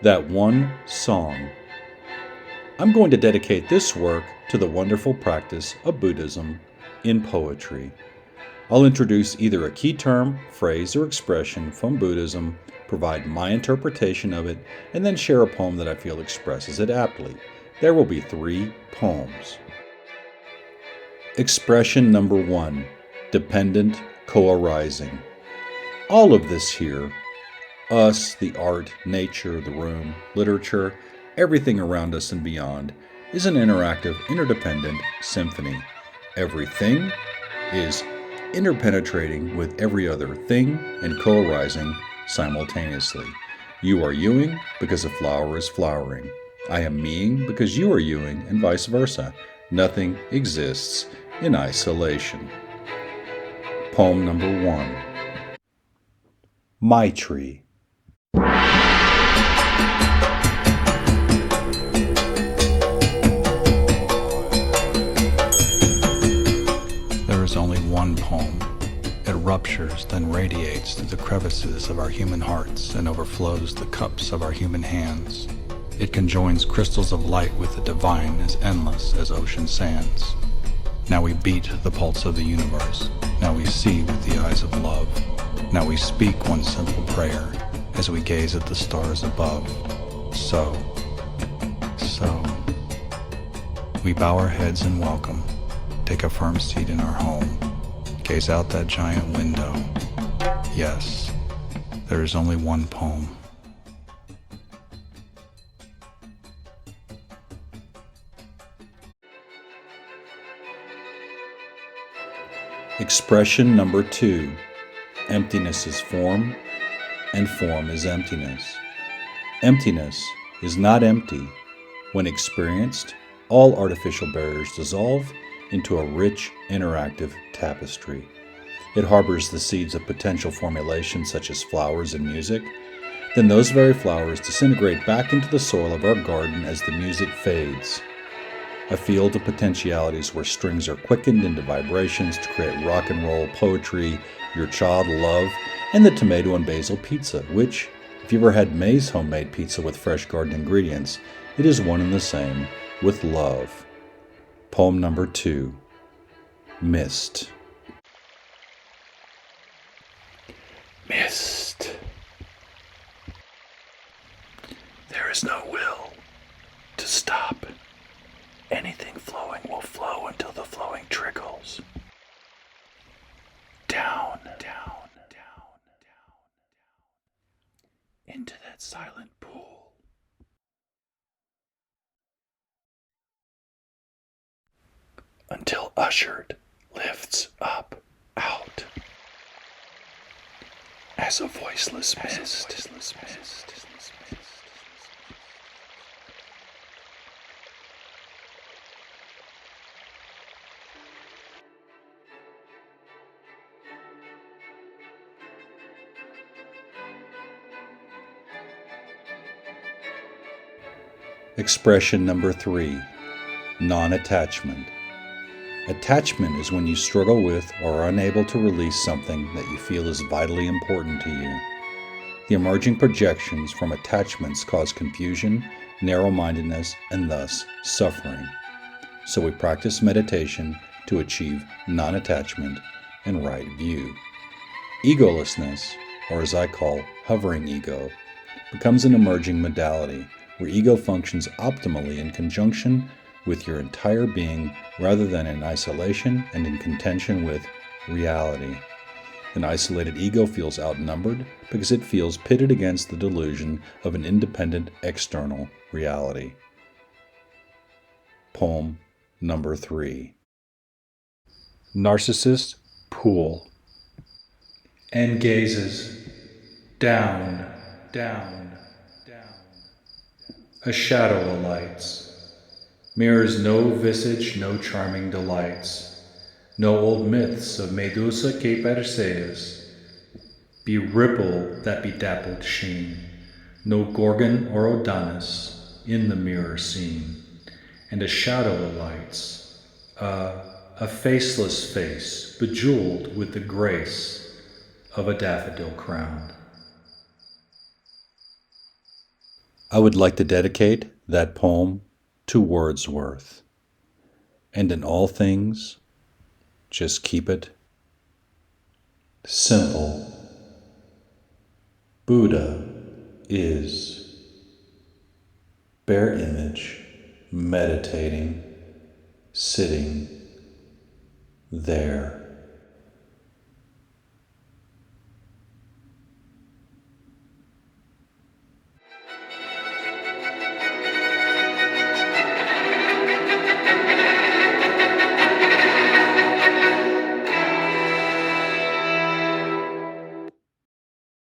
That one song. I'm going to dedicate this work to the wonderful practice of Buddhism in poetry. I'll introduce either a key term, phrase, or expression from Buddhism, provide my interpretation of it, and then share a poem that I feel expresses it aptly. There will be 3 poems. Expression number 1, dependent co-arising. All of this here, us, the art, nature, the room, literature, everything around us and beyond, is an interactive, interdependent symphony. Everything is interpenetrating with every other thing and co-arising simultaneously. You are youing because a flower is flowering. I am meing because you are youing, and vice versa. Nothing exists in isolation. Poem number 1. My Tree. There is only one poem. It ruptures, then radiates through the crevices of our human hearts and overflows the cups of our human hands. It conjoins crystals of light with the divine as endless as ocean sands. Now we beat the pulse of the universe. Now we see with the eyes of love. Now we speak one simple prayer as we gaze at the stars above. So. We bow our heads in welcome, take a firm seat in our home, gaze out that giant window. Yes, there is only one poem. Expression number 2. Emptiness is form, and form is emptiness. Emptiness is not empty. When experienced, all artificial barriers dissolve into a rich, interactive tapestry. It harbors the seeds of potential formation such as flowers and music. Then those very flowers disintegrate back into the soil of our garden as the music fades. A field of potentialities where strings are quickened into vibrations to create rock and roll, poetry, your child love, and the tomato and basil pizza, which, if you ever had May's homemade pizza with fresh garden ingredients, it is one and the same with love. Poem number 2. Mist. Mist. There is no will to stop. Anything flowing will flow until the flowing trickles. Down, into that silent pool. Until ushered lifts up, out, as a voiceless mist. Expression number 3. Non-attachment. Attachment is when you struggle with or are unable to release something that you feel is vitally important to you. The emerging projections from attachments cause confusion, narrow-mindedness, and thus suffering. So we practice meditation to achieve non-attachment and right view. Egolessness, or as I call hovering ego, becomes an emerging modality where ego functions optimally in conjunction with your entire being rather than in isolation and in contention with reality. An isolated ego feels outnumbered because it feels pitted against the delusion of an independent external reality. Poem number 3. Narcissus Pool. And gazes down. A shadow alights, mirrors no visage, no charming delights, no old myths of Medusa que Perseus, be ripple that bedappled sheen, no Gorgon or Adonis in the mirror seen, and a shadow alights, a faceless face bejeweled with the grace of a daffodil crown. I would like to dedicate that poem to Wordsworth. And in all things, just keep it simple. Buddha is bare image, meditating, sitting there.